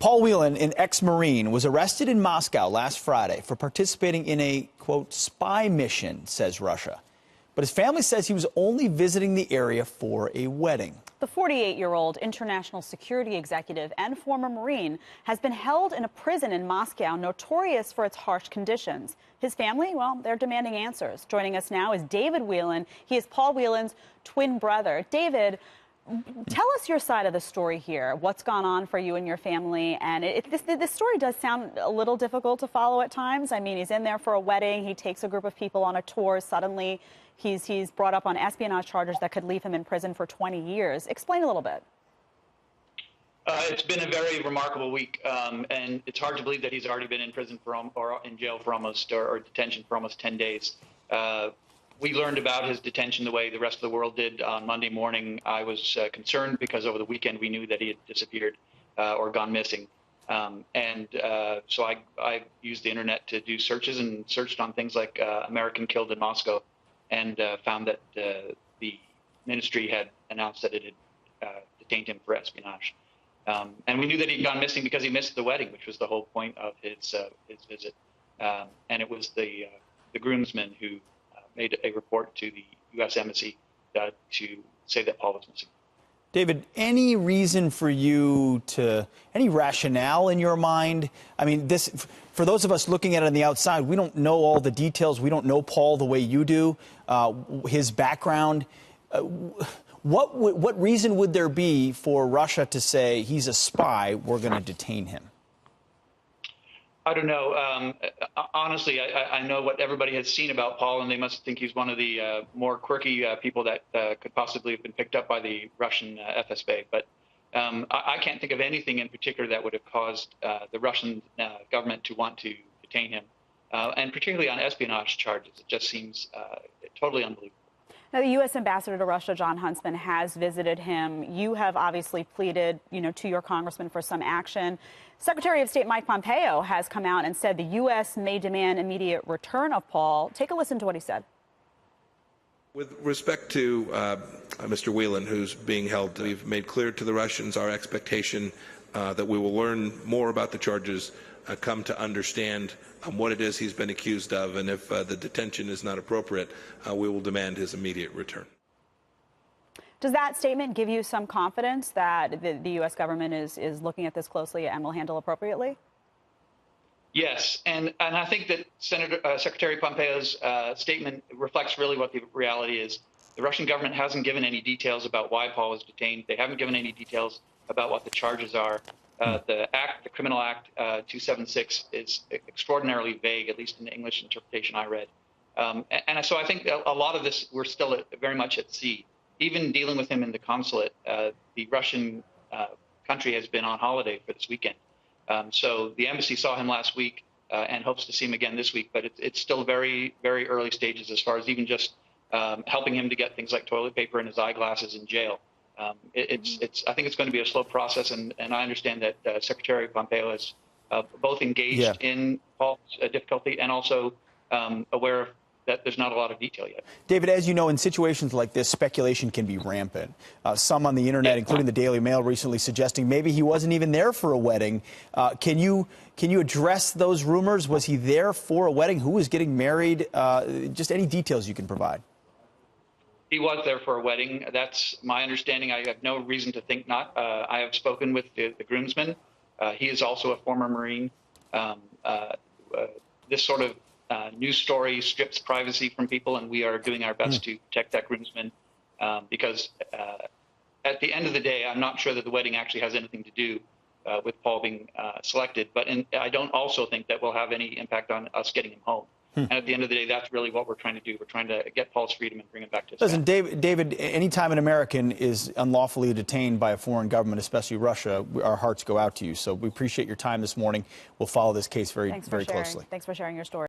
Paul Whelan, an ex-Marine, was arrested in Moscow last Friday for participating in a, quote, spy mission, says Russia. But his family says he was only visiting the area for a wedding. The 48-year-old international security executive and former Marine has been held in a prison in Moscow, notorious for its harsh conditions. His family, well, they're demanding answers. Joining us now is David Whelan. He is Paul Whelan's twin brother. David, tell us your side of the story here. What's gone on for you and your family? And this story does sound a little difficult to follow at times. I mean, he's in there for a wedding. He takes a group of people on a tour. Suddenly, he's brought up on espionage charges that could leave him in prison for 20 years. Explain a little bit. It's been a very remarkable week, and it's hard to believe that he's already been in prison or in jail for or detention for almost 10 days. We learned about his detention the way the rest of the world did on Monday morning. I was concerned because over the weekend we knew that he had disappeared or gone missing. So I used the internet to do searches and searched on things like American killed in Moscow, and found that the ministry had announced that it had detained him for espionage. And we knew that he'd gone missing because he missed the wedding, which was the whole point of his visit. And it was the groomsmen who made a report to the U.S. Embassy to say that Paul was missing. David, any reason for you any rationale in your mind? I mean, for those of us looking at it on the outside, we don't know all the details. We don't know Paul the way you do, his background. What reason would there be for Russia to say he's a spy, we're going to detain him? I don't know. Honestly, I know what everybody has seen about Paul, and they must think he's one of the more quirky people that could possibly have been picked up by the Russian FSB. But I can't think of anything in particular that would have caused the Russian government to want to detain him, and particularly on espionage charges. It just seems totally unbelievable. Now, the U.S. ambassador to Russia, John Huntsman, has visited him. You have obviously pleaded, to your congressman for some action. Secretary of State Mike Pompeo has come out and said the U.S. may demand immediate return of Paul. Take a listen to what he said. With respect to Mr. Whelan, who's being held, we've made clear to the Russians our expectation that we will learn more about the charges, come to understand what it is he's been accused of, and if the detention is not appropriate, we will demand his immediate return. Does that statement give you some confidence that the U.S. government is looking at this closely and will handle appropriately? Yes, and I think that Secretary Pompeo's statement reflects really what the reality is. The Russian government hasn't given any details about why Paul was detained. They haven't given any details about what the charges are. The Criminal Act 276 is extraordinarily vague, at least in the English interpretation I read. And so I think a lot of this, we're still very much at sea. Even dealing with him in the consulate, the Russian country has been on holiday for this weekend. So the embassy saw him last week and hopes to see him again this week. But it's still very, very early stages as far as even just helping him to get things like toilet paper and his eyeglasses in jail. I think it's going to be a slow process, and I understand that Secretary Pompeo is both engaged in Paul's difficulty and also aware of that there's not a lot of detail yet. David, as you know, in situations like this, speculation can be rampant. Some on the internet, including the Daily Mail, recently suggesting maybe he wasn't even there for a wedding. Can you address those rumors? Was he there for a wedding? Who was getting married? Just any details you can provide. He was there for a wedding. That's my understanding. I have no reason to think not. I have spoken with the groomsman. He is also a former Marine. This sort of news story strips privacy from people, and we are doing our best to protect that groomsman because at the end of the day, I'm not sure that the wedding actually has anything to do with Paul being selected. But I don't also think that will have any impact on us getting him home. And at the end of the day, that's really what we're trying to do. We're trying to get Paul's freedom and bring him back to his family. David, anytime an American is unlawfully detained by a foreign government, especially Russia, our hearts go out to you. So we appreciate your time this morning. We'll follow this case very closely. Thanks for sharing your story.